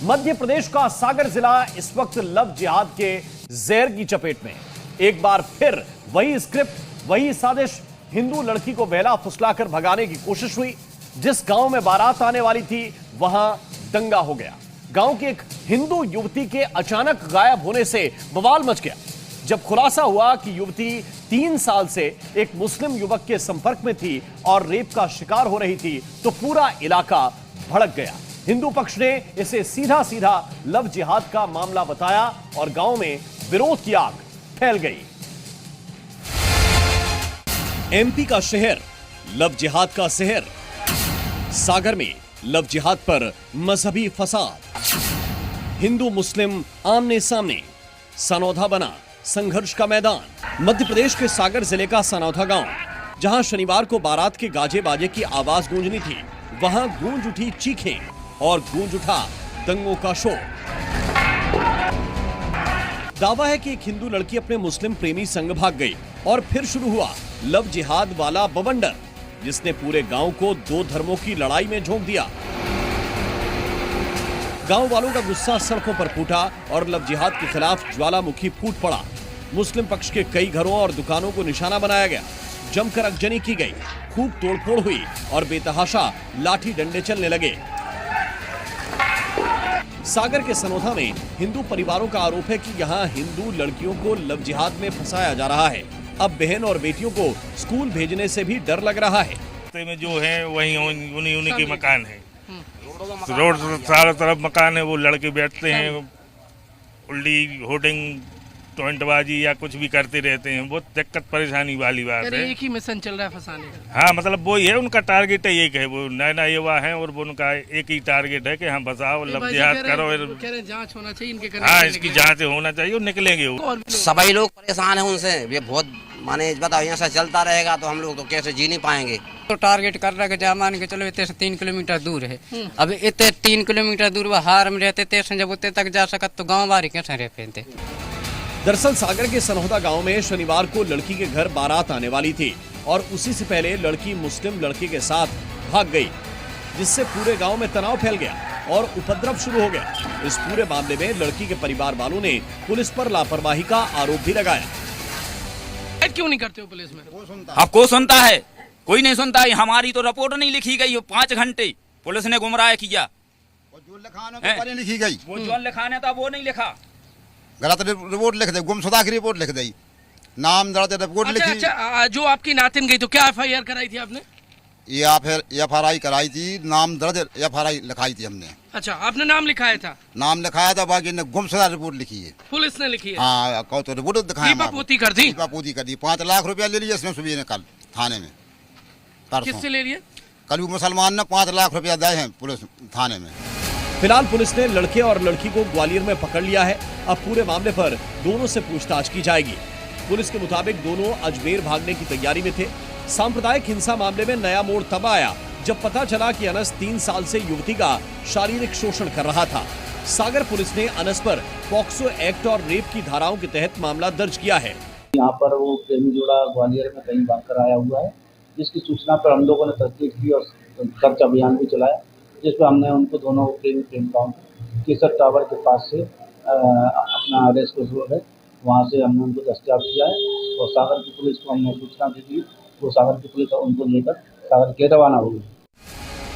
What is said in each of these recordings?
मध्य प्रदेश का सागर जिला इस वक्त लव जिहाद के जहर की चपेट में। एक बार फिर वही स्क्रिप्ट, वही साजिश। हिंदू लड़की को बहला फुसलाकर भगाने की कोशिश हुई। जिस गांव में बारात आने वाली थी वहां दंगा हो गया। गांव की एक हिंदू युवती के अचानक गायब होने से बवाल मच गया। जब खुलासा हुआ कि युवती 3 साल से एक मुस्लिम युवक के संपर्क में थी और रेप का शिकार हो रही थी, तो पूरा इलाका भड़क गया। हिंदू पक्ष ने इसे सीधा सीधा लव जिहाद का मामला बताया और गांव में विरोध की आग फैल गई। एमपी का शहर, लव जिहाद का शहर। सागर में लव जिहाद पर मजहबी फसाद, हिंदू मुस्लिम आमने सामने, सनौधा बना संघर्ष का मैदान। मध्य प्रदेश के सागर जिले का सनौधा गांव, जहां शनिवार को बारात के गाजे बाजे की आवाज गूंजनी थी, वहां गूंज उठी चीखें और गूंज उठा दंगों का शोर। दावा है कि एक हिंदू लड़की अपने मुस्लिम प्रेमी संग भाग गई और फिर शुरू हुआ लव जिहाद वाला बवंडर, जिसने पूरे गांव को 2 धर्मों की लड़ाई में झोंक दिया। गांव वालों का गुस्सा सड़कों पर फूटा और लव जिहाद के खिलाफ ज्वालामुखी फूट पड़ा। मुस्लिम पक्ष के कई घरों और दुकानों को निशाना बनाया गया। जमकर अगजनी की गई, खूब तोड़फोड़ हुई और बेतहाशा लाठी डंडे चलने लगे। सागर के सनौधा में हिंदू परिवारों का आरोप है कि यहाँ हिंदू लड़कियों को लव जिहाद में फंसाया जा रहा है। अब बहन और बेटियों को स्कूल भेजने से भी डर लग रहा है। में जो है वही उन्हीं के मकान है, रोड चारों तरफ मकान है। वो लड़के बैठते हैं, उल्टी होर्डिंग टोंटबाजी या कुछ भी करते रहते हैं। बहुत दिक्कत परेशानी वाली बात है। एक ही मिशन चल रहा है फंसाने का। हाँ, मतलब वो ही है, उनका टारगेट है एक है, वो नया युवा है और वो उनका एक ही टारगेट है कि हम बचाओ, लव जिहाद करो। जांच होना चाहिए इनके। हाँ, इसकी जांच होना चाहिए और निकलेंगे। सभी लोग परेशान है उनसे। ये बहुत माने बताओ, यहाँ से चलता रहेगा तो हम लोग तो कैसे जी नहीं पाएंगे। तो टारगेट कर रहा है, मान के चलो इतने से 3 किलोमीटर दूर है। अब इतने 3 किलोमीटर दूर वो हार में रहते थे, जब उतने तक जा सकत तो गाँव बारी कैसे रह पाते। दरअसल सागर के सनौधा गांव में शनिवार को लड़की के घर बारात आने वाली थी और उसी से पहले लड़की मुस्लिम लड़के के साथ भाग गई, जिससे पूरे गांव में तनाव फैल गया और उपद्रव शुरू हो गया। इस पूरे मामले में लड़की के परिवार वालों ने पुलिस पर लापरवाही का आरोप भी लगाया। क्यों नहीं करते हो पुलिस में? आपको सुनता है, कोई नहीं सुनता है। हमारी तो रिपोर्ट नहीं लिखी गई, 5 घंटे पुलिस ने गुमराह किया। लिखी गई, वो जो लिखाने था वो नहीं लिखा, गलत रिपोर्ट लिख दे, गुमशुदा की रिपोर्ट लिख दी, नाम दर्ज रिपोर्ट लिखी। अच्छा, जो आपकी नातिन गई तो क्या FIR कराई थी आपने? FRI कराई थी, नाम दर्ज FRI लिखाई थी हमने। अच्छा, आपने नाम लिखाया था? नाम लिखाया था, बाकी ने गुमशुदा रिपोर्ट लिखी है, पुलिस ने लिखी है। हाँ, कहो तो रिपोर्ट दिखाया, दीपापोती कर दी। 5 लाख रुपया ले लिया इसने सुबह ने, कल थाने में। किससे ले लिया? कल भी मुसलमान ने 5 लाख रुपया दिए हैं पुलिस थाने में। फिलहाल पुलिस ने लड़के और लड़की को ग्वालियर में पकड़ लिया है। अब पूरे मामले पर दोनों से पूछताछ की जाएगी। पुलिस के मुताबिक दोनों अजमेर भागने की तैयारी में थे। सांप्रदायिक हिंसा मामले में नया मोड़ तब आया जब पता चला कि अनस 3 साल से युवती का शारीरिक शोषण कर रहा था। सागर पुलिस ने अनस पर पॉक्सो एक्ट और रेप की धाराओं के तहत मामला दर्ज किया है। यहाँ पर वो प्रेमी जोड़ा ग्वालियर में कहीं भागकर आया हुआ है, जिसकी सूचना पर हम लोगों ने तस्दीक की और सर्च अभियान भी चलाया, जिसमें हमने उनको दोनों प्रेमिकाओं को केसर टावर के पास से अपना अरेस्ट रोड है, वहाँ से हमने उनको दस्तयाब किया है और सागर की पुलिस को हमने सूचना दी थी। वो सागर की पुलिस उनको लेकर सागर के रवाना हो गई।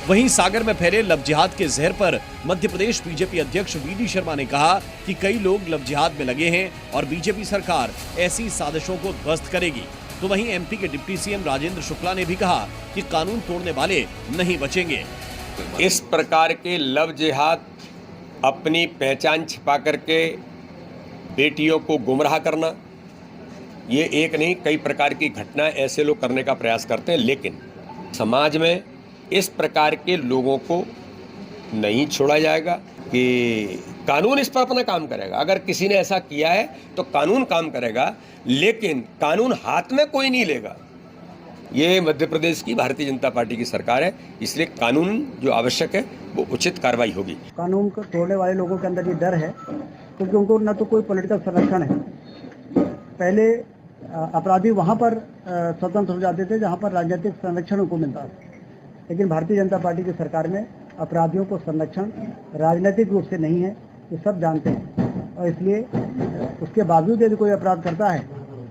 वहीं सागर में फैले लव जिहाद के जहर पर मध्य प्रदेश बीजेपी अध्यक्ष VD शर्मा ने कहा कि कई लोग लव जिहाद में लगे हैं और बीजेपी सरकार ऐसी साजिशों को ध्वस्त करेगी। तो वहीं MP के डिप्टी CM राजेंद्र शुक्ला ने भी कहा कि कानून तोड़ने वाले नहीं बचेंगे। इस प्रकार के लव जिहाद, अपनी पहचान छिपा करके बेटियों को गुमराह करना, ये एक नहीं कई प्रकार की घटना ऐसे लोग करने का प्रयास करते हैं। लेकिन समाज में इस प्रकार के लोगों को नहीं छोड़ा जाएगा कि कानून इस पर अपना काम करेगा। अगर किसी ने ऐसा किया है तो कानून काम करेगा, लेकिन कानून हाथ में कोई नहीं लेगा। ये मध्य प्रदेश की भारतीय जनता पार्टी की सरकार है, इसलिए कानून जो आवश्यक है वो उचित कार्रवाई होगी। कानून को तोड़ने वाले लोगों के अंदर ये डर है क्योंकि उनको न तो कोई पॉलिटिकल संरक्षण है। पहले अपराधी वहाँ पर स्वतंत्र हो जाते थे जहाँ पर राजनीतिक संरक्षण उनको मिलता था, लेकिन भारतीय जनता पार्टी की सरकार में अपराधियों को संरक्षण राजनीतिक रूप से नहीं है, ये सब जानते हैं, और इसलिए उसके बावजूद यदि कोई अपराध करता है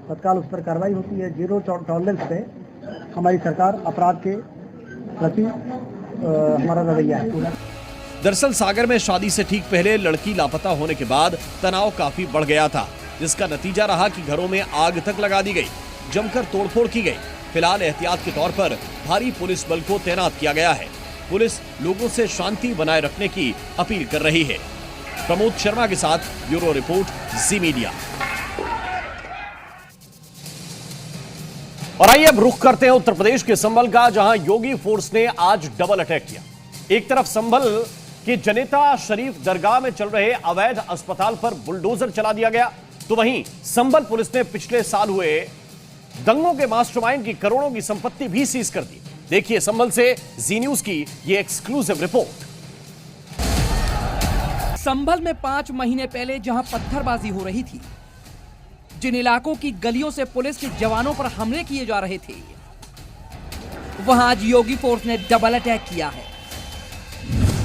तत्काल उस पर कार्रवाई होती है। जीरो टॉलरेंस पे हमारी सरकार अपराध के प्रति हमारा रवैया है। दरअसल सागर में शादी से ठीक पहले लड़की लापता होने के बाद तनाव काफी बढ़ गया था, जिसका नतीजा रहा कि घरों में आग तक लगा दी गई, जमकर तोड़फोड़ की गई। फिलहाल एहतियात के तौर पर भारी पुलिस बल को तैनात किया गया है। पुलिस लोगों से शांति बनाए रखने की अपील कर रही है। प्रमोद शर्मा के साथ ब्यूरो रिपोर्ट, जी मीडिया। और आइए अब रुख करते हैं उत्तर प्रदेश के संभल का, जहां योगी फोर्स ने आज डबल अटैक किया। एक तरफ संभल के जनेता शरीफ दरगाह में चल रहे अवैध अस्पताल पर बुलडोजर चला दिया गया, तो वहीं संभल पुलिस ने पिछले साल हुए दंगों के मास्टरमाइंड की करोड़ों की संपत्ति भी सीज कर दी। देखिए संभल से जी न्यूज की ये एक्सक्लूसिव रिपोर्ट। संभल में 5 महीने पहले जहां पत्थरबाजी हो रही थी, जिन इलाकों की गलियों से पुलिस के जवानों पर हमले किए जा रहे थे, वहां आज योगी फोर्स ने डबल अटैक किया है।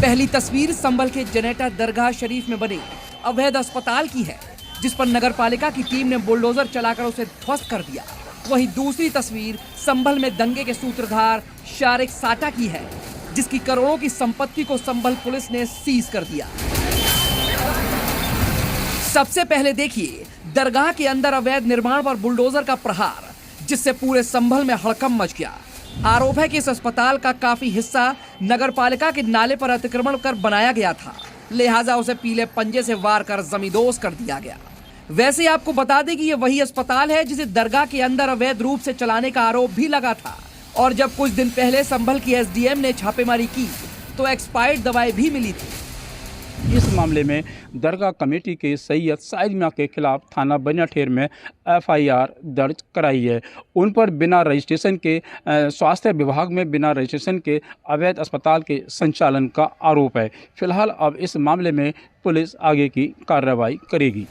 पहली तस्वीर संभल के जनेता दरगाह शरीफ में बने अवैध अस्पताल की है, जिस पर नगरपालिका की टीम ने बुलडोजर चलाकर उसे ध्वस्त कर दिया। वहीं दूसरी तस्वीर संभल में दंगे के सूत्रधार शारिक साटा की है, जिसकी करोड़ों की संपत्ति को संभल पुलिस ने सीज कर दिया। सबसे पहले देखिए दरगाह के अंदर अवैध निर्माण पर बुलडोजर का प्रहार, जिससे पूरे संभल में हड़कंप मच गया। आरोप है कि इस अस्पताल का काफी हिस्सा नगरपालिका के नाले पर अतिक्रमण कर बनाया गया था, लिहाजा उसे पीले पंजे से वार कर जमींदोज कर दिया गया। वैसे आपको बता दें कि ये वही अस्पताल है जिसे दरगाह के अंदर अवैध रूप से चलाने का आरोप भी लगा था, और जब कुछ दिन पहले संभल की एसडीएम ने छापेमारी की तो एक्सपायर्ड दवाएं भी मिली थी। इस मामले में दरगाह कमेटी के सैयद साइद मियां के खिलाफ थाना बनियाठेर में एफआईआर दर्ज कराई है। उन पर बिना रजिस्ट्रेशन के स्वास्थ्य विभाग में बिना रजिस्ट्रेशन के अवैध अस्पताल के संचालन का आरोप है। फिलहाल अब इस मामले में पुलिस आगे की कार्रवाई करेगी।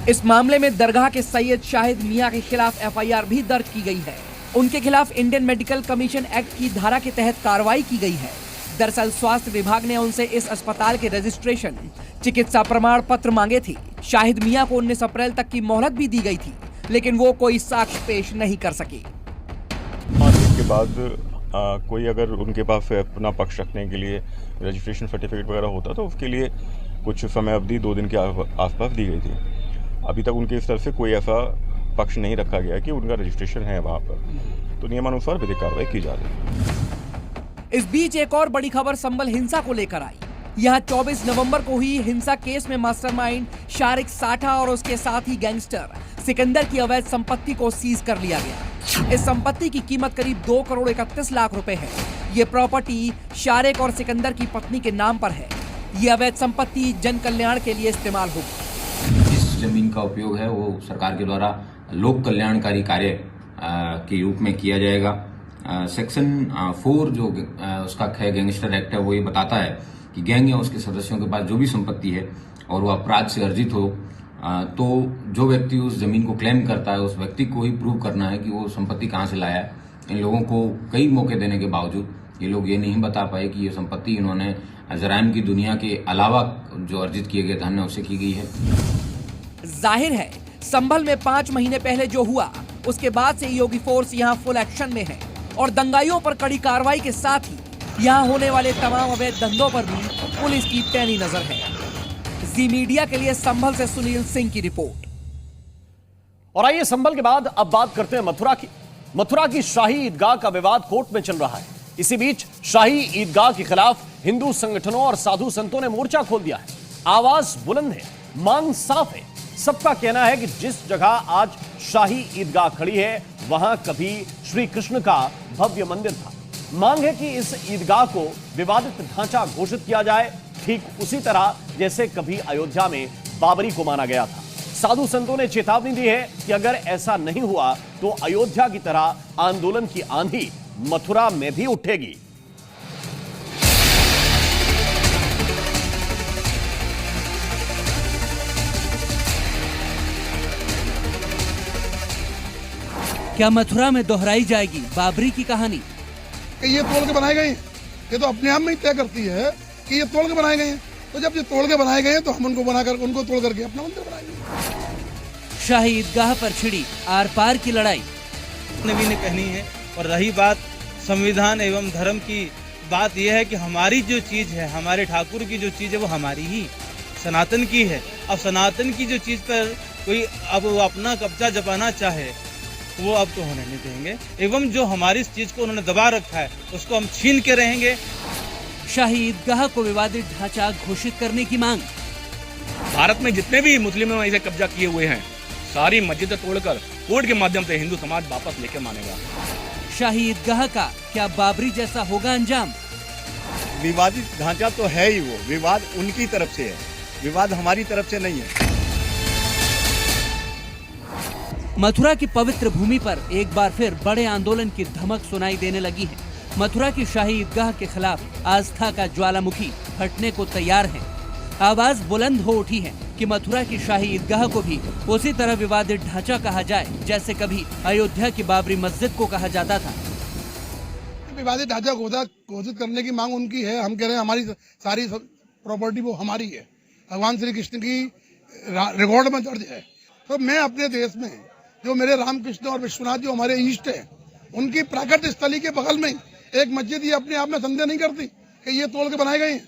इस मामले में दरगाह के सैयद शाहिद मियां के खिलाफ एफआईआर भी दर्ज की गई है। उनके खिलाफ इंडियन मेडिकल कमीशन एक्ट की धारा के तहत कार्रवाई की गई है। दरअसल स्वास्थ्य विभाग ने उनसे इस अस्पताल के रजिस्ट्रेशन, चिकित्सा प्रमाण पत्र मांगे थे। शाहिद मियां को 19 अप्रैल तक की मोहलत भी दी गई थी, लेकिन वो कोई साक्ष्य पेश नहीं कर सके। के बाद कोई अगर उनके पास अपना पक्ष रखने के लिए रजिस्ट्रेशन सर्टिफिकेट वगैरह होता तो उसके लिए कुछ समय अवधि 2 दिन के आसपास दी गई थी। अभी तक उनके इस तरफ से कोई ऐसा पक्ष नहीं रखा गया कि उनका रजिस्ट्रेशन है वहाँ पर, तो नियमानुसार विधिक कार्रवाई की जा रही है। इस बीच एक और बड़ी खबर संभल हिंसा को लेकर आई। यहाँ 24 नवंबर को हुई हिंसा केस में मास्टरमाइंड शारिक साठा और उसके साथी गैंगस्टर सिकंदर की अवैध संपत्ति को सीज कर लिया गया। इस संपत्ति की कीमत करीब 2 करोड़ 31 लाख रुपए है। ये प्रॉपर्टी शारिक और सिकंदर की पत्नी के नाम पर है। ये अवैध संपत्ति जन कल्याण के लिए इस्तेमाल होगी। जिस जमीन का उपयोग है वो सरकार के द्वारा लोक कल्याणकारी कार्य के रूप में किया जाएगा। सेक्शन 4 जो उसका गैंगस्टर एक्ट है वो ये बताता है कि गैंग या उसके सदस्यों के पास जो भी संपत्ति है और वो अपराध से अर्जित हो, तो जो व्यक्ति उस जमीन को क्लेम करता है उस व्यक्ति को ही प्रूव करना है कि वो संपत्ति कहाँ से लाया है। इन लोगों को कई मौके देने के बावजूद ये लोग ये नहीं बता पाए कि ये संपत्ति इन्होंने जराइम की दुनिया के अलावा जो अर्जित किए गए धन है उससे की गई है। जाहिर है संभल में 5 महीने पहले जो हुआ उसके बाद से योगी फोर्स यहाँ फुल एक्शन में है और दंगाइयों पर कड़ी कार्रवाई के साथ ही यहाँ होने वाले तमाम अवैध धंधों पर भी पुलिस की पैनी नजर है। जी मीडिया के लिए संभल से सुनील सिंह की रिपोर्ट। और आइए संभल के बाद अब बात करते हैं मथुरा की। मथुरा की शाही ईदगाह का विवाद कोर्ट में चल रहा है। इसी बीच शाही ईदगाह के खिलाफ हिंदू संगठनों और साधु संतों ने मोर्चा खोल दिया है। आवाज बुलंद है, मांग साफ है। सबका कहना है कि जिस जगह आज शाही ईदगाह खड़ी है वहां कभी श्री कृष्ण का भव्य मंदिर था। मांग है कि इस ईदगाह को विवादित ढांचा घोषित किया जाए, ठीक उसी तरह जैसे कभी अयोध्या में बाबरी को माना गया था। साधु संतों ने चेतावनी दी है कि अगर ऐसा नहीं हुआ तो अयोध्या की तरह आंदोलन की आंधी मथुरा में भी उठेगी। क्या मथुरा में दोहराई जाएगी बाबरी की कहानी? ये तोड़ के बनाई गई, ये तो अपने आप में ही तय करती है कि ये तोड़ के बनाए गए हैं। तो जब ये तोड़ के बनाए गए हैं तो हम उनको तोड़ करके अपना मंदिर बनाएंगे। शाही ईदगाह पर छिड़ी आर पार की लड़ाई। नबी ने कहनी है। और रही बात संविधान एवं धर्म की, बात यह है कि हमारी जो चीज़ है, हमारे ठाकुर की जो चीज़ है वो हमारी ही सनातन की है। अब सनातन की जो चीज़ पर कोई अब वो अपना कब्जा जमाना चाहे वो अब तो होने नहीं देंगे। एवं जो हमारी इस चीज़ को उन्होंने दबा रखा है उसको हम छीन के रहेंगे। शाही ईदगाह को विवादित ढांचा घोषित करने की मांग। भारत में जितने भी मुस्लिमों ने इसे कब्जा किए हुए हैं, सारी मस्जिदें तोड़कर कोर्ट के माध्यम से हिंदू समाज वापस लेके मानेगा। शाही ईदगाह का क्या बाबरी जैसा होगा अंजाम? विवादित ढांचा तो है ही, वो विवाद उनकी तरफ से है, विवाद हमारी तरफ से नहीं है। मथुरा की पवित्र भूमि पर एक बार फिर बड़े आंदोलन की धमक सुनाई देने लगी है। मथुरा की शाही ईदगाह के खिलाफ आस्था का ज्वालामुखी फटने को तैयार है। आवाज बुलंद हो उठी है कि मथुरा की शाही ईदगाह को भी उसी तरह विवादित ढांचा कहा जाए जैसे कभी अयोध्या की बाबरी मस्जिद को कहा जाता था। विवादित ढांचा घोषित करने की मांग उनकी है। हम कह रहे हैं हमारी सारी प्रॉपर्टी वो हमारी है, भगवान श्री कृष्ण की रिकॉर्ड में दर्ज है। तो मैं अपने देश में जो मेरे रामकृष्ण और विश्वनाथ जो हमारे ईष्ट है, उनकी प्राकट स्थली के बगल में एक मस्जिद, ये अपने आप में संदेह नहीं करती कि ये तोड़ के बनाए गए हैं।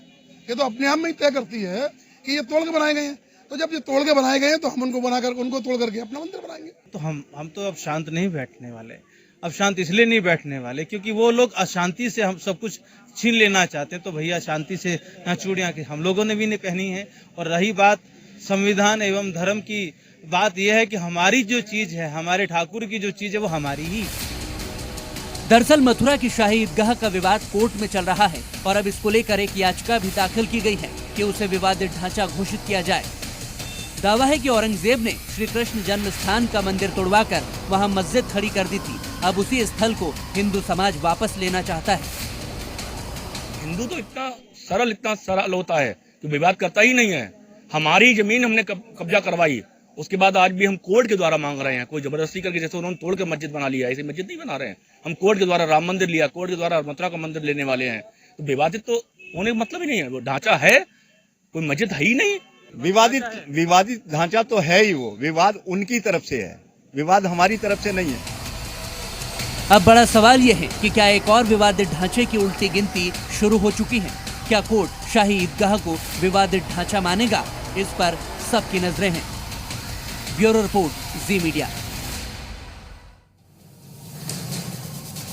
ये तो अपने आप में ही तय करती है कि ये तोड़ के बनाए गए हैं। तो जब ये तोड़ के बनाए गए हैं तो हम उनको तोड़ करके अपना मंदिर बनाएंगे। तो हम तो अब शांत नहीं बैठने वाले। अब शांत इसलिए नहीं बैठने वाले क्योंकि वो लोग अशांति से हम सब कुछ छीन लेना चाहते हैं। तो भैया शांति से यहाँ चूड़ियाँ की हम लोगों ने भी नहीं पहनी है। और रही बात संविधान एवं धर्म की, बात यह है कि हमारी जो चीज़ है, हमारे ठाकुर की जो चीज़ है वो हमारी ही। दरअसल मथुरा की शाही ईदगाह का विवाद कोर्ट में चल रहा है और अब इसको लेकर एक याचिका भी दाखिल की गई है कि उसे विवादित ढांचा घोषित किया जाए। दावा है कि औरंगजेब ने श्री कृष्ण जन्म स्थान का मंदिर तोड़वाकर वहां मस्जिद खड़ी कर दी थी। अब उसी स्थल को हिंदू समाज वापस लेना चाहता है। हिंदू तो इतना सरल होता है कि विवाद करता ही नहीं है। हमारी जमीन हमने कब्जा करवाई, उसके बाद आज भी हम कोर्ट के द्वारा मांग रहे हैं। कोई जबरदस्ती करके, जैसे उन्होंने तोड़ के मस्जिद बना लिया, ऐसे मस्जिद नहीं बना रहे हैं। हम कोर्ट के द्वारा राम मंदिर लिया, कोर्ट के द्वारा मथुरा का मंदिर लेने वाले हैं। तो विवादित तो होने का मतलब ही नहीं है। वो ढांचा है, कोई मस्जिद है ही नहीं। विवादित ढांचा तो है ही, वो विवाद उनकी तरफ से है, विवाद हमारी तरफ से नहीं है। अब बड़ा सवाल यह है कि क्या एक और विवादित ढांचे की उल्टी गिनती शुरू हो चुकी है? क्या कोर्ट शाही ईदगाह को विवादित ढांचा मानेगा? इस पर सबकी नजरें हैं। ब्यूरो रिपोर्ट, जी मीडिया।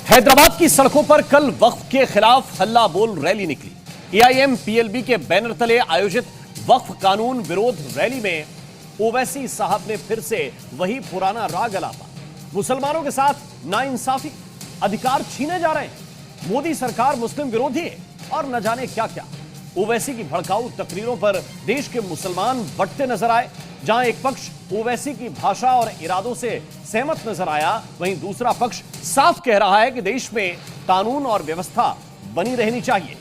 हैदराबाद की सड़कों पर कल वक्फ के खिलाफ हल्ला बोल रैली निकली। एआईएम पीएलबी के बैनर तले आयोजित वक्फ कानून विरोध रैली में ओवैसी साहब ने फिर से वही पुराना राग अलापा। मुसलमानों के साथ नाइंसाफी, अधिकार छीने जा रहे हैं, मोदी सरकार मुस्लिम विरोधी है और न जाने क्या क्या। ओवैसी की भड़काऊ तकरीरों पर देश के मुसलमान बंटते नजर आए। जहां एक पक्ष ओवैसी की भाषा और इरादों से सहमत नजर आया, वहीं दूसरा पक्ष साफ कह रहा है कि देश में कानून और व्यवस्था बनी रहनी चाहिए।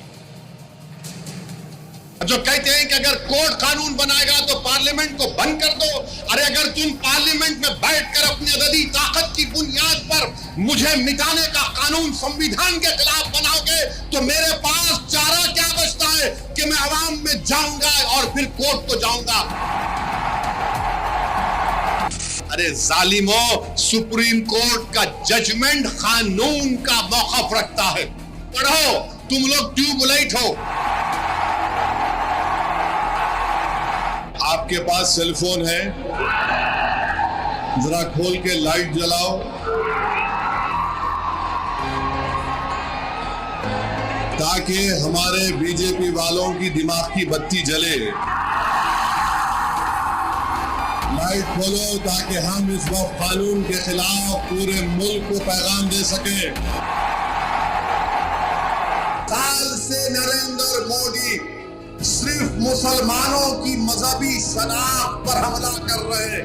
जो कहते हैं कि अगर कोर्ट कानून बनाएगा तो पार्लियामेंट को बंद कर दो। अरे अगर तुम पार्लियामेंट में बैठकर अपनी अददी ताकत की बुनियाद पर मुझे मिटाने का कानून संविधान के खिलाफ बनाओगे तो मेरे पास चारा क्या बचता है कि मैं आवाम में जाऊंगा और फिर कोर्ट को जाऊंगा। अरे जालिमों, सुप्रीम कोर्ट का जजमेंट कानून का मौक़िफ़ रखता है। पढ़ो, तुम लोग ट्यूबलाइट हो। आपके पास सेलफोन है, जरा खोल के लाइट जलाओ। ताकि हमारे बीजेपी वालों की दिमाग की बत्ती जले। लाइट खोलो ताकि हम इस वक्त कानून के खिलाफ पूरे मुल्क को पैगाम दे सके। साल से नरेंद्र मोदी सिर्फ मुसलमानों की मजहबी शनाख्त पर हमला कर रहे हैं।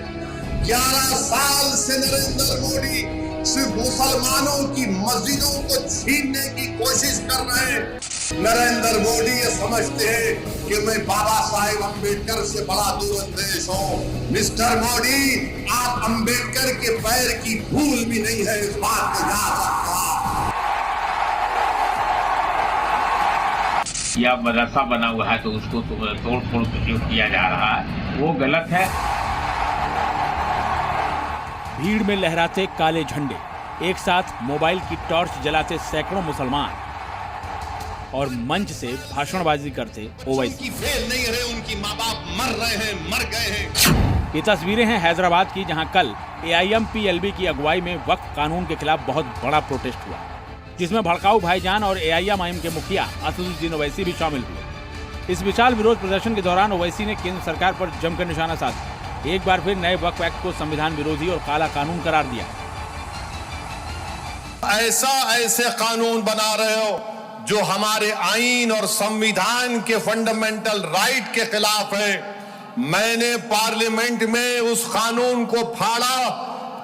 11 साल से नरेंद्र मोदी सिर्फ मुसलमानों की मस्जिदों को छीनने की कोशिश कर रहे हैं। नरेंद्र मोदी ये समझते हैं कि मैं बाबा साहेब अम्बेडकर से बड़ा दूरंदेश हूँ। मिस्टर मोदी, आप अम्बेडकर के पैर की धूल भी नहीं है इस बात को याद रखना। या मदरसा बना हुआ है तो उसको तोड़ फोड़ जो किया जा रहा है वो गलत है। भीड़ में लहराते काले झंडे, एक साथ मोबाइल की टॉर्च जलाते सैकड़ों मुसलमान और मंच से भाषणबाजी करते ओवैसी। फेल नहीं रहे, उनकी माँ बाप मर रहे हैं, मर गए हैं। ये तस्वीरें हैं हैदराबाद की, जहां कल AIMPLB की अगुवाई में वक्फ कानून के खिलाफ बहुत बड़ा प्रोटेस्ट हुआ, जिसमें भड़काऊ भाईजान और AIMIM के मुखिया असदुद्दीन ओवैसी भी शामिल हुए। इस विशाल विरोध प्रदर्शन के दौरान ओवैसी ने केंद्र सरकार पर जमकर निशाना साधा। एक बार फिर नए वक्फ एक्ट को संविधान विरोधी और काला कानून करार दिया। ऐसे कानून बना रहे हो जो हमारे आईन और संविधान के फंडामेंटल राइट के खिलाफ है। मैंने पार्लियामेंट में उस कानून को फाड़ा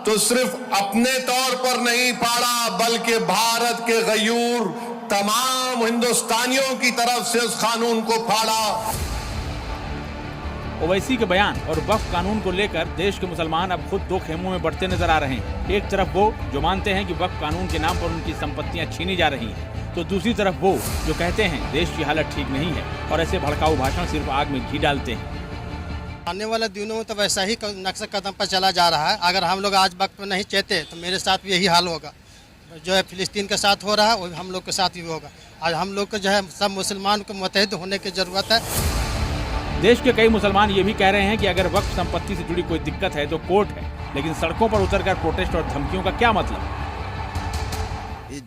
तो सिर्फ अपने तौर पर नहीं फाड़ा, बल्कि भारत के गयूर तमाम हिंदुस्तानियों की तरफ से उस कानून को फाड़ा। ओवैसी के बयान और वक्फ कानून को लेकर देश के मुसलमान अब खुद दो खेमों में बढ़ते नजर आ रहे हैं। एक तरफ वो जो मानते हैं कि वक्फ कानून के नाम पर उनकी संपत्तियां छीनी जा रही हैं, तो दूसरी तरफ वो जो कहते हैं देश की हालत ठीक नहीं है और ऐसे भड़काऊ भाषण सिर्फ आग में घी डालते हैं। आने वाले दिनों में तो वैसा ही नक्शे कदम पर चला जा रहा है। अगर हम लोग आज वक्त में नहीं चाहते तो मेरे साथ भी यही हाल होगा। जो है फिलिस्तीन के साथ हो रहा है वो हम लोग के साथ भी होगा। आज हम लोग को जो है सब मुसलमान को मुतहद होने की जरूरत है। देश के कई मुसलमान ये भी कह रहे हैं कि अगर वक्फ संपत्ति से जुड़ी कोई दिक्कत है तो कोर्ट है, लेकिन सड़कों पर उतरकर प्रोटेस्ट और धमकियों का क्या मतलब?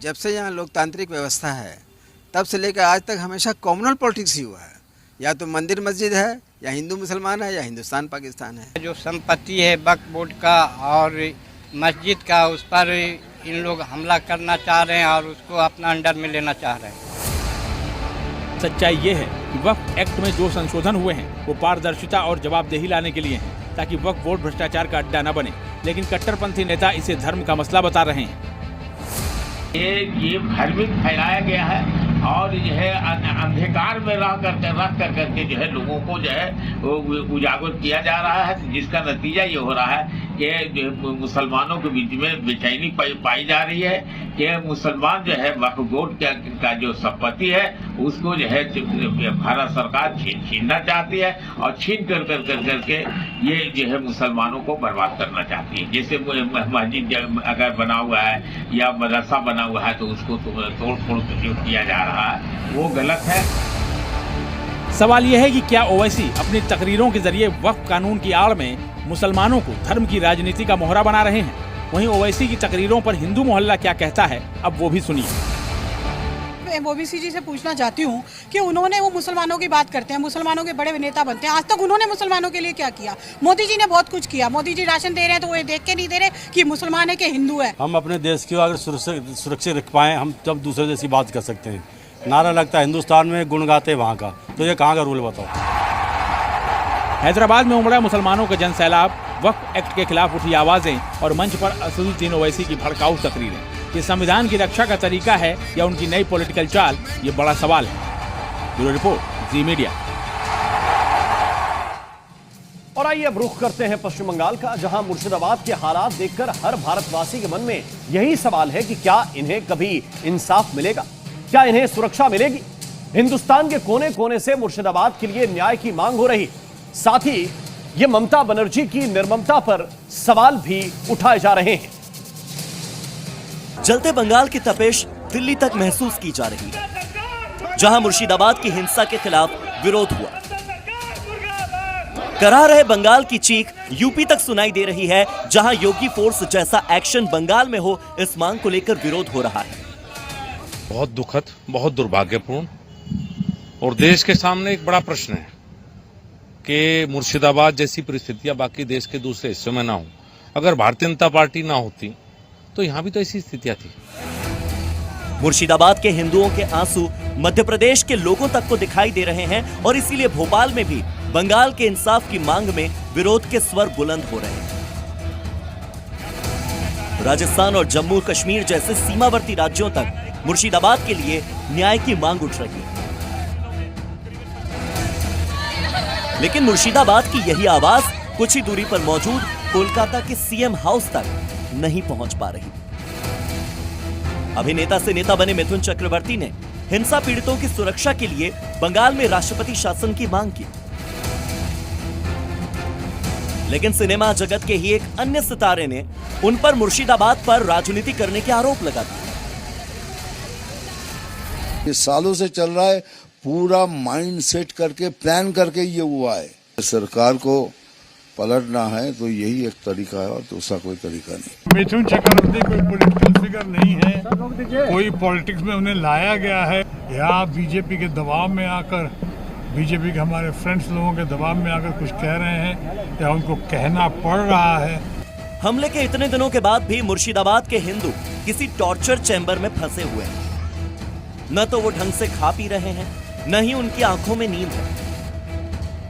जब से यहाँ लोकतांत्रिक व्यवस्था है तब से लेकर आज तक हमेशा कॉमनल पॉलिटिक्स ही हुआ है। या तो मंदिर मस्जिद है, या हिंदू मुसलमान है, या हिंदुस्तान पाकिस्तान है। जो संपत्ति है वक्फ बोर्ड का और मस्जिद का, उस पर इन लोग हमला करना चाह रहे हैं और उसको अपना अंडर में लेना चाह रहे हैं। सच्चाई ये है कि वक्फ एक्ट में जो संशोधन हुए हैं वो पारदर्शिता और जवाबदेही लाने के लिए हैं, ताकि वक्फ बोर्ड भ्रष्टाचार का अड्डा न बने। लेकिन कट्टरपंथी नेता इसे धर्म का मसला बता रहे हैं। ये भ्रमित फैलाया गया है और जो है अंधकार में रख करके जो है लोगों को जो है उजागर किया जा रहा है, जिसका नतीजा ये हो रहा है कि मुसलमानों के बीच में बेचैनी पाई जा रही है कि मुसलमान जो है वक्फ बोर्ड का जो संपत्ति है उसको जो है भारत सरकार छीनना चाहती है और छीन करके ये जो है मुसलमानों को बर्बाद करना चाहती है। जैसे मस्जिद अगर बना हुआ है या मदरसा बना हुआ है तो उसको तोड़ फोड़ जो किया जा रहा है वो गलत है। सवाल यह है कि क्या ओवैसी अपनी तकरीरों के जरिए वक्फ कानून की आड़ में मुसलमानों को धर्म की राजनीति का मोहरा बना रहे हैं? वहीं ओवैसी की तकरीरों पर हिंदू मोहल्ला क्या कहता है, अब वो भी सुनिए। ओबीसी जी से पूछना चाहती हूँ कि उन्होंने, वो मुसलमानों की बात करते हैं, मुसलमानों के बड़े नेता बनते हैं, आज तक उन्होंने मुसलमानों के लिए क्या किया? मोदी जी ने बहुत कुछ किया। मोदी जी राशन दे रहे हैं तो वो ये देख के नहीं दे रहे कि मुसलमान है कि हिंदू है। हम अपने देश की अगर सुरक्षित रख पाए हम तब दूसरे देश की बात कर सकते हैं। नारा लगता है हिंदुस्तान में, गुण गाते वहाँ का, तो ये कहाँ का रूल बताओ? हैदराबाद में उमड़ा मुसलमानों का जन सैलाब, वक्फ एक्ट के खिलाफ उठी आवाजें और मंच पर असदुद्दीन ओवैसी की भड़काऊ तकरीरें, ये संविधान की रक्षा का तरीका है या उनकी नई पॉलिटिकल चाल? ये बड़ा सवाल है। ब्यूरो रिपोर्ट, जी मीडिया। और आइए अब रुख करते हैं पश्चिम बंगाल का, जहां मुर्शिदाबाद के हालात देखकर हर भारतवासी के मन में यही सवाल है कि क्या इन्हें कभी इंसाफ मिलेगा, क्या इन्हें सुरक्षा मिलेगी? हिंदुस्तान के कोने कोने से मुर्शिदाबाद के लिए न्याय की मांग हो रही, साथ ही ये ममता बनर्जी की निर्ममता पर सवाल भी उठाए जा रहे हैं। जलते बंगाल की तपिश दिल्ली तक महसूस की जा रही है, जहां मुर्शिदाबाद की हिंसा के खिलाफ विरोध हुआ। करा रहे बंगाल की चीख यूपी तक सुनाई दे रही है, जहां योगी फोर्स जैसा एक्शन बंगाल में हो, इस मांग को लेकर विरोध हो रहा है। बहुत दुखद, बहुत दुर्भाग्यपूर्ण, और देश के सामने एक बड़ा प्रश्न है कि मुर्शिदाबाद जैसी परिस्थितियां बाकी देश के दूसरे हिस्सों में ना हो। अगर भारतीय जनता पार्टी ना होती तो यहां भी तो ऐसी स्थितियां थी। मुर्शिदाबाद के हिंदुओं के आंसू मध्य प्रदेश के लोगों तक को दिखाई दे रहे हैं और इसीलिए भोपाल में भी बंगाल के इंसाफ की मांग में विरोध के स्वर बुलंद हो रहे हैं। राजस्थान और जम्मू कश्मीर जैसे सीमावर्ती राज्यों तक मुर्शिदाबाद के लिए न्याय की मांग उठ रही है, लेकिन मुर्शिदाबाद की यही आवाज कुछ ही दूरी पर मौजूद कोलकाता के सीएम हाउस तक नहीं पहुंच पा रही। अभिनेता से नेता बने मिथुन चक्रवर्ती ने हिंसा पीड़ितों की सुरक्षा के लिए बंगाल में राष्ट्रपति शासन की मांग की। लेकिन सिनेमा जगत के ही एक अन्य सितारे ने उन पर मुर्शिदाबाद पर राजनीति करने के आरोप लगा दिए। ये सालों से चल रहा है, पूरा माइंड सेट करके प्लान करके ये हुआ है। सरकार को पलटना है तो यही एक तरीका है और दूसरा कोई तरीका नहीं। मिथुन चक्रवर्ती कोई पॉलिटिकल फिगर नहीं है, कोई पॉलिटिक्स में उन्हें लाया गया है या बीजेपी के दबाव में आकर, बीजेपी के हमारे फ्रेंड्स लोगों के दबाव में आकर कुछ कह रहे हैं या उनको कहना पड़ रहा है। हमले के इतने दिनों के बाद भी मुर्शिदाबाद के हिंदू किसी टॉर्चर चैम्बर में फंसे हुए हैं। न तो वो ढंग से खा पी रहे हैं, न ही उनकी आंखों में नींद है,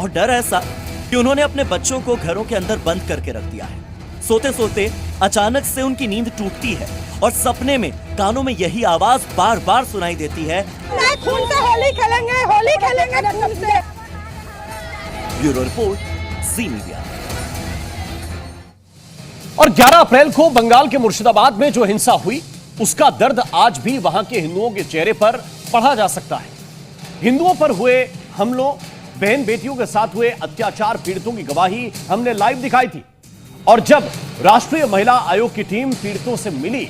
और डर ऐसा कि उन्होंने अपने बच्चों को घरों के अंदर बंद करके रख दिया है। सोते सोते अचानक से उनकी नींद टूटती है और सपने में कानों में यही आवाज बार बार सुनाई देती है, खून से होली खेलेंगे, होली खेलेंगे खून से। ब्यूरो रिपोर्ट, जी मीडिया। और 11 अप्रैल को बंगाल के मुर्शिदाबाद में जो हिंसा हुई, उसका दर्द आज भी वहां के हिंदुओं के चेहरे पर पढ़ा जा सकता है। हिंदुओं पर हुए हमलों, बहन बेटियों के साथ हुए अत्याचार पीड़ितों की गवाही हमने लाइव दिखाई थी। और जब राष्ट्रीय महिला आयोग की टीम पीड़ितों से मिली,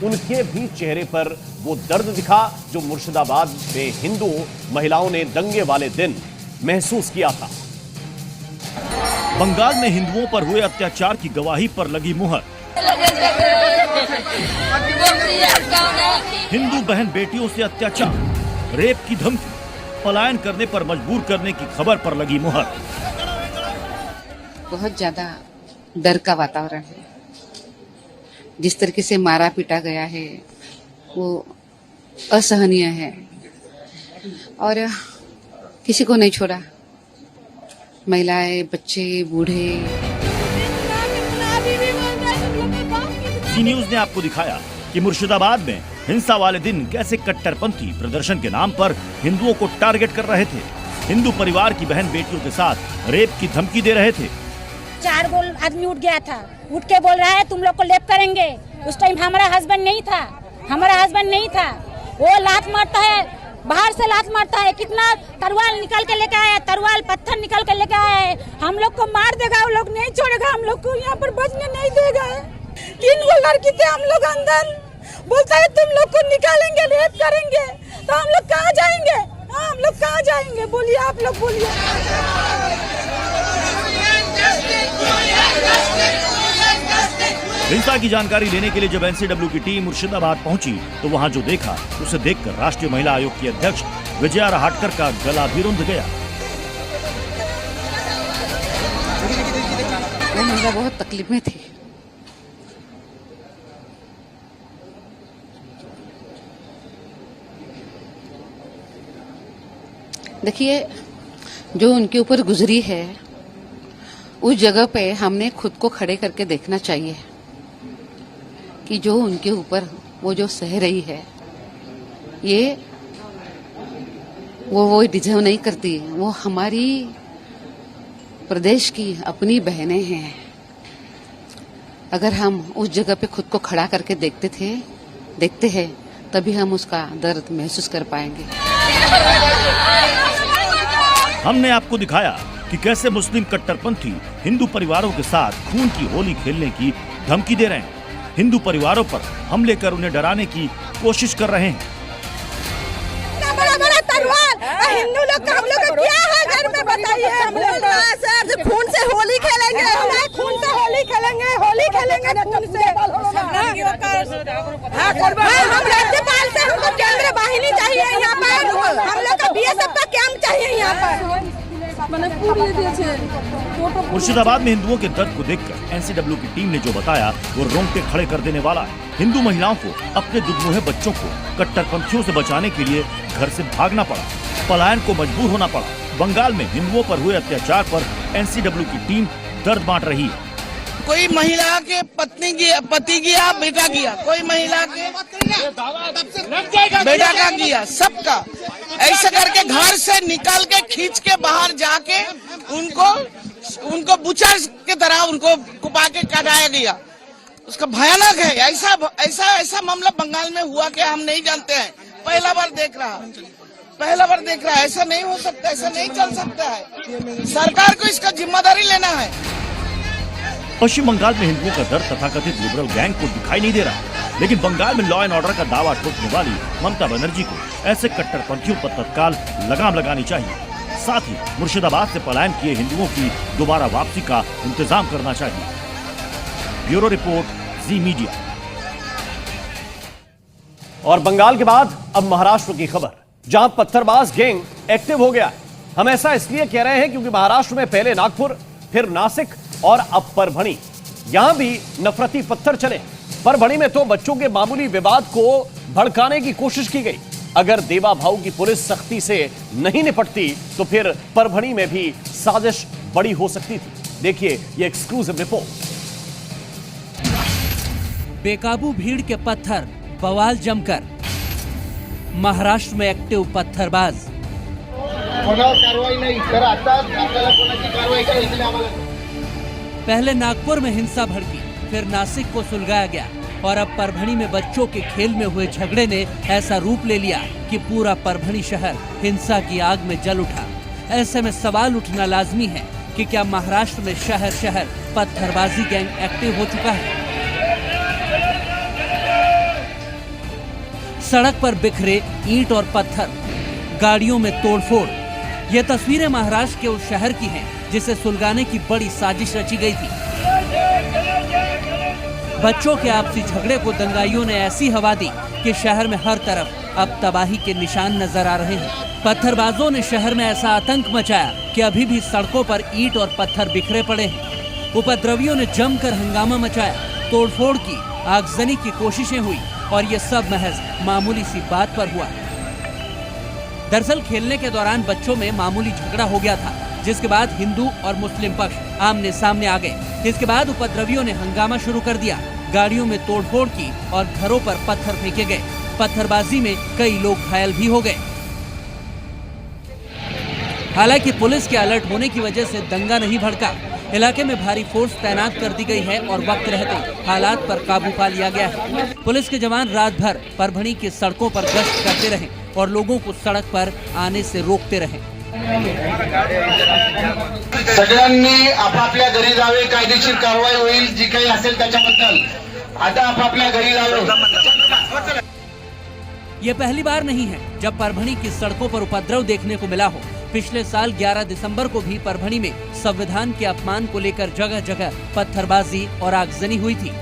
उनके भी चेहरे पर वो दर्द दिखा जो मुर्शिदाबाद में हिंदू महिलाओं ने दंगे वाले दिन महसूस किया था। बंगाल में हिंदुओं पर हुए अत्याचार की गवाही पर लगी मुहर। हिंदू बहन बेटियों से अत्याचार, रेप की धमकी, पलायन करने पर मजबूर करने की खबर पर लगी मुहर। बहुत ज्यादा डर का वातावरण है। जिस तरीके से मारा पीटा गया है वो असहनीय है और किसी को नहीं छोड़ा, महिलाएं, बच्चे, बूढ़े। जी न्यूज ने आपको दिखाया कि मुर्शिदाबाद में हिंसा वाले दिन कैसे कट्टरपंथी प्रदर्शन के नाम पर हिंदुओं को टारगेट कर रहे थे। हिंदू परिवार की बहन बेटियों के साथ रेप की धमकी दे रहे थे। 4 गोल आदमी उठ गया था, उठ के बोल रहा है तुम लोग को रेप करेंगे। उस टाइम हमारा हस्बैंड नहीं था, वो लात मारता है, बाहर से लात मारता है। कितना तलवार निकाल के लेके आया, तलवार पत्थर निकाल के लेके आया है। हम लोग को मार देगा, वो लोग नहीं छोड़ेगा, हम लोग को यहाँ पर बचने नहीं देगा। 3 गो लड़की थे हम लोग अंदर, बोलता है तुम लोग को निकालेंगे, रेप करेंगे। तो हम लोग कहाँ जाएंगे? हम लोग कहाँ जाएंगे? बोलिए, आप लोग बोलिए। हिंसा की जानकारी लेने के लिए जब एनसीडब्ल्यू की टीम मुर्शिदाबाद पहुंची तो वहां जो देखा उसे देखकर राष्ट्रीय महिला आयोग की अध्यक्ष विजया रहाटकर का गला भी रुंध गया। वो महिला बहुत तकलीफ में थी। देखिए, जो उनके ऊपर गुजरी है उस जगह पे हमने खुद को खड़े करके देखना चाहिए कि जो उनके ऊपर वो जो सह रही है, ये वो डिजर्व नहीं करती। वो हमारी प्रदेश की अपनी बहनें हैं। अगर हम उस जगह पे खुद को खड़ा करके देखते हैं तभी हम उसका दर्द महसूस कर पाएंगे। हमने आपको दिखाया कि कैसे मुस्लिम कट्टरपंथी हिंदू परिवारों के साथ खून की होली खेलने की धमकी दे रहे हैं, हिंदू परिवारों पर हमले कर उन्हें डराने की कोशिश कर रहे हैं। बड़ा तलवार हिंदू लोग का हम लोग का क्या है घर में बताइए। हम लोग खून से होली खेलेंगे, खून से होली खेलेंगे, खून से। हम राज्यपाल से हमको केंद्र वाहिनी चाहिए यहाँ पर, हम लोग का बीएसएफ का कैंप चाहिए यहाँ पर। मुर्शिदाबाद में हिंदुओं के दर्द को देखकर एनसीडब्ल्यू की टीम ने जो बताया वो रोंगटे खड़े कर देने वाला है। हिंदू महिलाओं को अपने दुधमुहे बच्चों को कट्टरपंथियों से बचाने के लिए घर से भागना पड़ा, पलायन को मजबूर होना पड़ा। बंगाल में हिंदुओं पर हुए अत्याचार पर एनसीडब्ल्यू की टीम दर्द बांट रही है। कोई महिला के पति किया, बेटा किया, कोई महिला के बेटा का किया, सबका ऐसा करके घर से निकाल के खींच के बाहर जाके उनको बुचर के तरह उनको कुपा के काटाया गया। उसका भयानक है। ऐसा मामला बंगाल में हुआ क्या हम नहीं जानते हैं। पहला बार देख रहा है। ऐसा नहीं हो सकता, ऐसा नहीं चल सकता है। सरकार को इसका जिम्मेदारी लेना है। पश्चिम बंगाल में हिंदुओं का डर तथाकथित लिबरल गैंग को दिखाई नहीं दे रहा, लेकिन बंगाल में लॉ एंड ऑर्डर का दावा ठोकने वाली ममता बनर्जी को ऐसे कट्टरपंथियों पर तत्काल लगाम लगानी चाहिए। साथ ही मुर्शिदाबाद से पलायन किए हिंदुओं की दोबारा वापसी का इंतजाम करना चाहिए। ब्यूरो रिपोर्ट, जी मीडिया। और बंगाल के बाद अब महाराष्ट्र की खबर, जहां पत्थरबाज गैंग एक्टिव हो गया। हम ऐसा इसलिए कह रहे हैं क्योंकि महाराष्ट्र में पहले नागपुर, फिर नासिक और अब परभणी, यहां भी नफरती पत्थर चले। परभणी में तो बच्चों के मामूली विवाद को भड़काने की कोशिश की गई। अगर देवा भाऊ की पुलिस सख्ती से नहीं निपटती तो फिर परभणी में भी साजिश बड़ी हो सकती थी। देखिए ये एक्सक्लूसिव रिपोर्ट। बेकाबू भीड़ के पत्थर, बवाल जमकर। महाराष्ट्र में एक्टिव पत्थरबाज। पहले नागपुर में हिंसा भड़की, फिर नासिक को सुलगाया गया और अब परभणी में बच्चों के खेल में हुए झगड़े ने ऐसा रूप ले लिया कि पूरा परभणी शहर हिंसा की आग में जल उठा। ऐसे में सवाल उठना लाजमी है कि क्या महाराष्ट्र में शहर शहर पत्थरबाजी गैंग एक्टिव हो चुका है। सड़क पर बिखरे ईंट और पत्थर, गाड़ियों में तोड़फोड़। ये तस्वीरें महाराष्ट्र के उस शहर की हैं जिसे सुलगाने की बड़ी साजिश रची गई थी। बच्चों के आपसी झगड़े को दंगाइयों ने ऐसी हवा दी कि शहर में हर तरफ अब तबाही के निशान नजर आ रहे हैं। पत्थरबाजों ने शहर में ऐसा आतंक मचाया कि अभी भी सड़कों पर ईंट और पत्थर बिखरे पड़े हैं। उपद्रवियों ने जमकर हंगामा मचाया, तोड़फोड़ की, आगजनी की कोशिशें हुई और ये सब महज मामूली सी बात पर हुआ। दरअसल खेलने के दौरान बच्चों में मामूली झगड़ा हो गया था, जिसके बाद हिंदू और मुस्लिम पक्ष आमने सामने आ गए। इसके बाद उपद्रवियों ने हंगामा शुरू कर दिया, गाड़ियों में तोड़फोड़ की और घरों पर पत्थर फेंके गए। पत्थरबाजी में कई लोग घायल भी हो गए। हालांकि पुलिस के अलर्ट होने की वजह से दंगा नहीं भड़का। इलाके में भारी फोर्स तैनात कर दी गई है और वक्त रहते हालात पर काबू पा लिया गया है। पुलिस के जवान रात भर परभणी की सड़कों पर गश्त करते रहे और लोगों को सड़क पर आने से रोकते रहे। सगळ्यांनी आपापल्या घरी जावे, कायदेशीर कारवाई होईल, जी काही असेल त्याच्याबद्दल आता आपापल्या घरी जावे। ये पहली बार नहीं है जब परभणी की सड़कों पर उपद्रव देखने को मिला हो। पिछले साल 11 दिसंबर को भी परभणी में संविधान के अपमान को लेकर जगह जगह पत्थरबाजी और आगजनी हुई थी।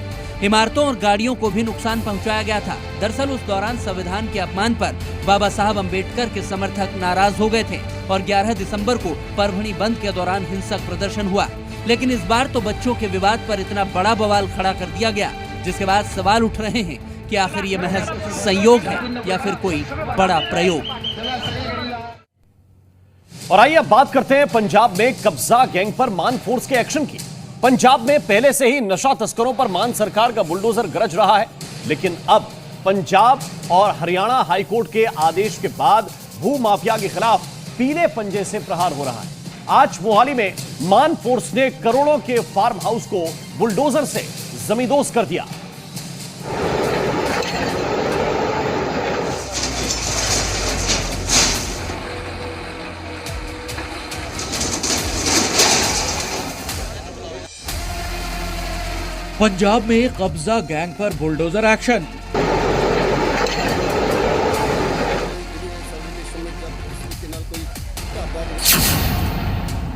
इमारतों और गाड़ियों को भी नुकसान पहुंचाया गया था। दरअसल उस दौरान संविधान के अपमान पर बाबा साहब अम्बेडकर के समर्थक नाराज हो गए थे और 11 दिसंबर को परभणी बंद के दौरान हिंसक प्रदर्शन हुआ। लेकिन इस बार तो बच्चों के विवाद पर इतना बड़ा बवाल खड़ा कर दिया गया, जिसके बाद सवाल उठ रहे हैं कि आखिर ये महज संयोग है या फिर कोई बड़ा प्रयोग। और आइए अब बात करते हैं पंजाब में कब्जा गैंग पर मान फोर्स के एक्शन की। पंजाब में पहले से ही नशा तस्करों पर मान सरकार का बुलडोजर गरज रहा है, लेकिन अब पंजाब और हरियाणा हाईकोर्ट के आदेश के बाद भू माफिया के खिलाफ पीले पंजे से प्रहार हो रहा है। आज मोहाली में मान फोर्स ने करोड़ों के फार्म हाउस को बुलडोजर से जमींदोज कर दिया। पंजाब में कब्जा गैंग पर बुलडोजर एक्शन।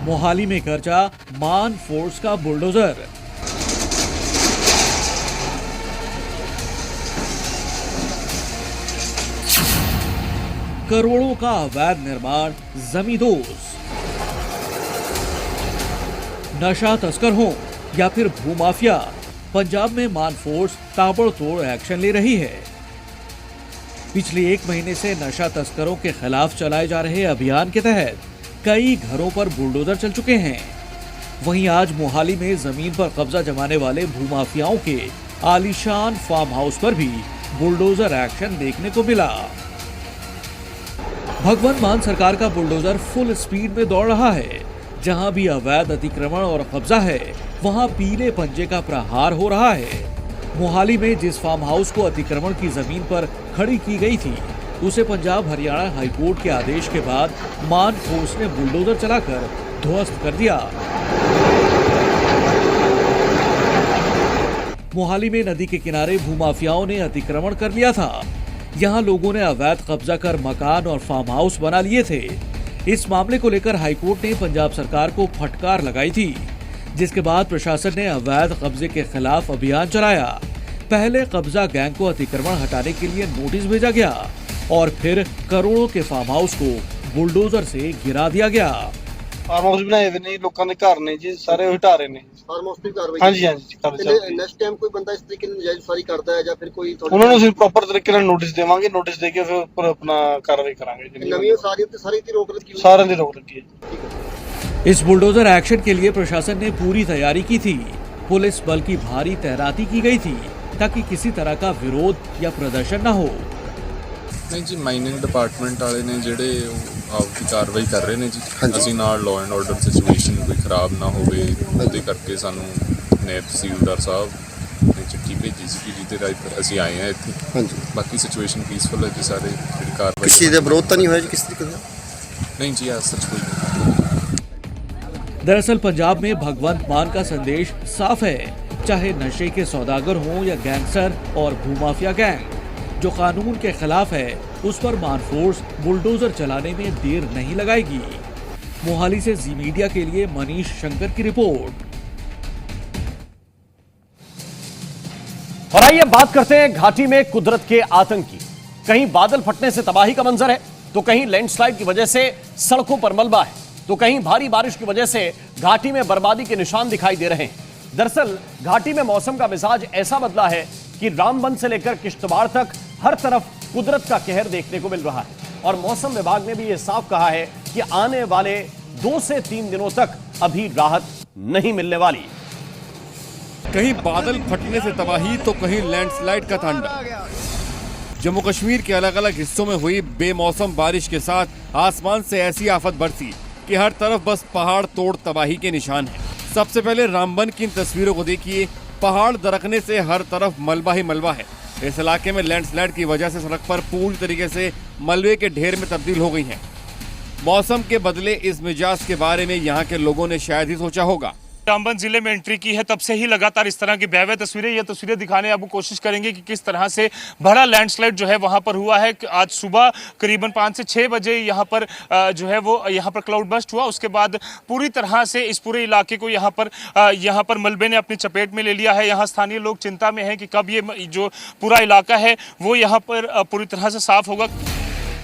मोहाली में गरजा मान फोर्स का बुलडोजर। करोड़ों का अवैध निर्माण जमींदोज। नशा तस्कर हों या फिर भूमाफिया, पंजाब में मान फोर्स ताबड़तोड़ एक्शन ले रही है। पिछले 1 महीने से नशा तस्करों के खिलाफ चलाए जा रहे अभियान के तहत कई घरों पर बुलडोजर चल चुके हैं। वहीं आज मोहाली में जमीन पर कब्जा जमाने वाले भूमाफियाओं के आलीशान फार्म हाउस पर भी बुलडोजर एक्शन देखने को मिला। भगवंत मान सरकार का बुलडोजर फुल स्पीड में दौड़ रहा है। जहां भी अवैध अतिक्रमण और कब्जा है, वहां पीले पंजे का प्रहार हो रहा है। मोहाली में जिस फार्म हाउस को अतिक्रमण की जमीन पर खड़ी की गई थी, उसे पंजाब हरियाणा हाईकोर्ट के आदेश के बाद मान फोर्स ने बुलडोजर चलाकर ध्वस्त कर दिया। मोहाली में नदी के किनारे भूमाफियाओं ने अतिक्रमण कर लिया था। यहाँ लोगों ने अवैध कब्जा कर मकान और फार्म हाउस बना लिए थे। इस मामले को लेकर हाईकोर्ट ने पंजाब सरकार को फटकार लगाई थी, जिसके बाद प्रशासन ने अवैध कब्जे के खिलाफ अभियान चलाया। पहले कब्जा गैंग को अतिक्रमण हटाने के लिए नोटिस भेजा गया और फिर करोड़ों के फार्म हाउस को बुलडोजर से गिरा दिया गया। फार्म हाउस बनाए हुए नहीं, लोगों ने घर नहीं जी, सारे हटा रहे हैं। फार्म हाउस पे कार्रवाई हाँ जी नेक्स्ट टाइम कोई बंदा इस तरीके से नजायज फारी करता है या फिर कोई उन्होंने सिर्फ प्रॉपर तरीके से नोटिस देवांगे, नोटिस देके फिर ऊपर अपना कार्रवाई करांगे। नवी सारी रोक लगी, सारे दी रोक लगी है। इस बुलडोजर एक्शन के लिए प्रशासन ने पूरी तैयारी की थी। पुलिस बल की भारी तैनाती की गई थी ताकि किसी तरह का विरोध या प्रदर्शन न हो। नहीं जी, माइनिंग डिपार्टमेंट वाले ने ਜਿਹੜੇ ਆਪਦੀ ਕਾਰਵਾਈ ਕਰ ਰਹੇ ਨੇ ਜੀ। ਅਸੀਂ ਨਾਲ ਲਾਅ ਐਂਡ ਆਰਡਰ ਸਿਚੁਏਸ਼ਨ ਕੋਈ ਖਰਾਬ ਨਾ ਹੋਵੇ ਉਹਦੇ ਕਰਕੇ ਸਾਨੂੰ ਨਾਇਬ ਤਹਿਸੀਲਦਾਰ ਸਾਹਿਬ ਨੇ ਚਿੱਠੀ ਭੇਜੀ ਸੀ ਜਿਹਦੇ ਰਾਹੀਂ ਅਸੀਂ ਆਏ ਹਾਂ ਇੱਥੇ। ਹਾਂਜੀ, ਬਾਕੀ ਸਿਚੁਏਸ਼ਨ ਪੀਸਫੁਲ ਹੈ ਜੀ। ਸਾਰੇ ਜਿਹੜੀ ਕਾਰਵਾਈ ਕਿਸੇ ਦੇ ਵਿਰੋਧ ਤਾਂ ਨਹੀਂ ਹੋਇਆ ਜੀ ਕਿਸੇ ਤਰੀਕੇ ਦਾ? नहीं जी, आज सच कोई नहीं। दरअसल पंजाब में भगवंत मान का संदेश साफ है, चाहे नशे के सौदागर हों या गैंगस्टर और भूमाफिया गैंग, जो कानून के खिलाफ है उस पर मान फोर्स बुलडोजर चलाने में देर नहीं लगाएगी। मोहाली से जी मीडिया के लिए मनीष शंकर की रिपोर्ट। और आइए बात करते हैं घाटी में कुदरत के आतंक की। कहीं बादल फटने से तबाही का मंजर है, तो कहीं लैंडस्लाइड की वजह से सड़कों पर मलबा है, तो कहीं भारी बारिश की वजह से घाटी में बर्बादी के निशान दिखाई दे रहे हैं। दरअसल घाटी में मौसम का मिजाज ऐसा बदला है कि रामबन से लेकर किश्तवाड़ तक हर तरफ कुदरत का कहर देखने को मिल रहा है। और मौसम विभाग ने भी यह साफ कहा है कि आने वाले 2 से 3 दिनों तक अभी राहत नहीं मिलने वाली। कहीं बादल फटने से तबाही तो कहीं लैंडस्लाइड का तांडव। जम्मू कश्मीर के अलग अलग हिस्सों में हुई बेमौसम बारिश के साथ आसमान से ऐसी आफत बरसी कि हर तरफ बस पहाड़ तोड़ तबाही के निशान हैं। सबसे पहले रामबन की इन तस्वीरों को देखिए। पहाड़ दरकने से हर तरफ मलबा ही मलबा है। इस इलाके में लैंडस्लाइड की वजह से सड़क पर पूरी तरीके से मलबे के ढेर में तब्दील हो गई है। मौसम के बदले इस मिजाज के बारे में यहाँ के लोगों ने शायद ही सोचा होगा। रामबन जिले में एंट्री की है, तब से ही लगातार इस तरह की भयावह तस्वीरें, ये तस्वीरें दिखाने अब कोशिश करेंगे कि किस तरह से बड़ा लैंडस्लाइड जो है वहां पर हुआ है। आज सुबह करीबन 5 से 6 बजे यहाँ पर जो है वो यहाँ पर क्लाउड बस्ट हुआ। उसके बाद पूरी तरह से इस पूरे इलाके को यहाँ पर मलबे ने अपनी चपेट में ले लिया है। यहाँ स्थानीय लोग चिंता में हैं कि कब ये जो पूरा इलाका है वो यहाँ पर पूरी तरह से साफ होगा।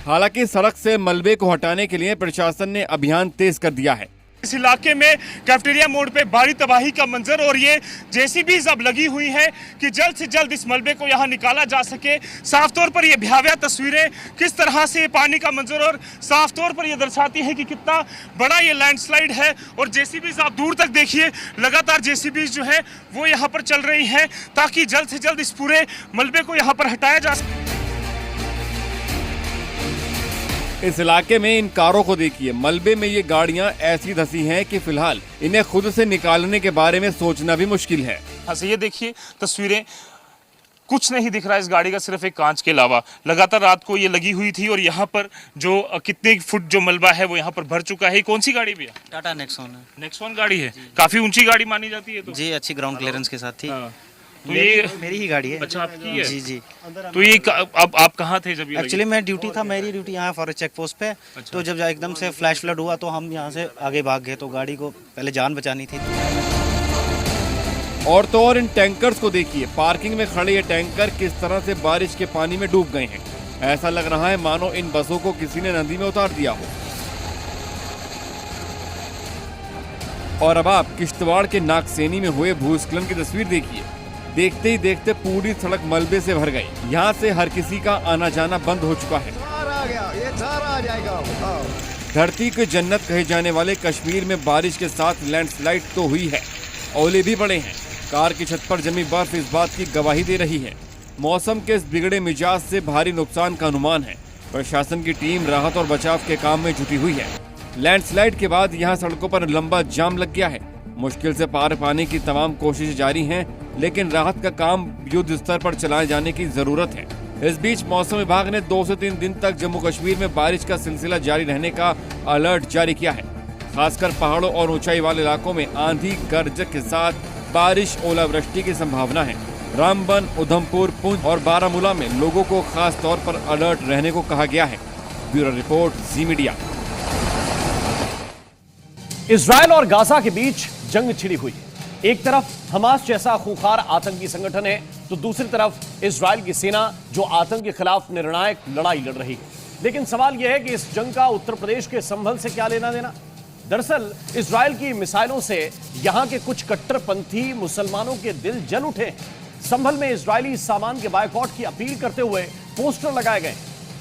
हालांकि सड़क से मलबे को हटाने के लिए प्रशासन ने अभियान तेज कर दिया है। इस इलाके में कैफेटेरिया मोड़ पे भारी तबाही का मंजर, और ये जेसीबीज अब लगी हुई है कि जल्द से जल्द इस मलबे को यहाँ निकाला जा सके। साफ तौर पर ये भयावह तस्वीरें किस तरह से पानी का मंजर और साफ तौर पर ये दर्शाती है कि कितना बड़ा ये लैंडस्लाइड है। और जेसीबीज आप दूर तक देखिए, लगातार जेसीबीज जो है वो यहाँ पर चल रही है ताकि जल्द से जल्द इस पूरे मलबे को यहाँ पर हटाया जा सके। इस इलाके में इन कारों को देखिए। मलबे में ये गाड़ियां ऐसी धसी हैं कि फिलहाल इन्हें खुद से निकालने के बारे में सोचना भी मुश्किल है। ये देखिए तस्वीरें, कुछ नहीं दिख रहा है इस गाड़ी का, सिर्फ एक कांच के अलावा। लगातार रात को ये लगी हुई थी और यहाँ पर जो कितने फुट जो मलबा है वो यहाँ पर भर चुका है। कौन सी गाड़ी भैया? टाटा नेक्सॉन है। नेक्सॉन गाड़ी है, काफी ऊंची गाड़ी मानी जाती है। तो जी, अच्छी ग्राउंड क्लियरेंस के साथ थी। तो ये मेरी ही गाड़ी है। अच्छा, आपकी है? जी जी। तो ये अब आप कहाँ थे जब ये? एक्चुअली मैं ड्यूटी था, मेरी ड्यूटी यहाँ फॉरेस्ट चेक पोस्ट पे। अच्छा। तो जब एकदम से फ्लैश फ्लड हुआ तो हम यहाँ से आगे भाग गए, तो गाड़ी को पहले जान बचानी थी। और तो और इन टैंकर्स को देखिए। पार्किंग में खड़े ये टैंकर किस तरह से बारिश के पानी में डूब गए हैं। ऐसा लग रहा है मानो इन बसों को किसी ने नदी में उतार दिया हो। और अब आप किश्तवाड़ के नागसेनी में हुए भूस्खलन की तस्वीर देखिए। देखते ही देखते पूरी सड़क मलबे से भर गई। यहाँ से हर किसी का आना जाना बंद हो चुका है। धरती की जन्नत कहे जाने वाले कश्मीर में बारिश के साथ लैंडस्लाइड तो हुई है, ओले भी पड़े हैं। कार की छत पर जमी बर्फ इस बात की गवाही दे रही है। मौसम के इस बिगड़े मिजाज से भारी नुकसान का अनुमान है। प्रशासन की टीम राहत और बचाव के काम में जुटी हुई है। लैंडस्लाइड के बाद यहाँ सड़कों पर लंबा जाम लग गया है। मुश्किल से पार पाने की तमाम कोशिशें जारी हैं, लेकिन राहत का काम युद्ध स्तर पर चलाए जाने की जरूरत है। इस बीच मौसम विभाग ने 2 से 3 दिन तक जम्मू कश्मीर में बारिश का सिलसिला जारी रहने का अलर्ट जारी किया है। खासकर पहाड़ों और ऊंचाई वाले इलाकों में आंधी गर्ज के साथ बारिश, ओलावृष्टि की संभावना है। रामबन, उधमपुर, पुंछ और बारामूला में लोगों को खास तौर पर अलर्ट रहने को कहा गया है। ब्यूरो रिपोर्ट, जी मीडिया। इजरायल और गाजा के बीच जंग छिड़ी हुई है। एक तरफ हमास जैसा खूंखार आतंकी संगठन है, तो दूसरी तरफ इजरायल की सेना जो आतंक के खिलाफ निर्णायक लड़ाई लड़ रही है। लेकिन सवाल यह है कि इस जंग का उत्तर प्रदेश के संभल से क्या लेना देना। दरअसल इजरायल की मिसाइलों से यहां के कुछ कट्टरपंथी मुसलमानों के दिल जल उठे हैं। संभल में इजरायली सामान के बायकॉट की अपील करते हुए पोस्टर लगाए गए।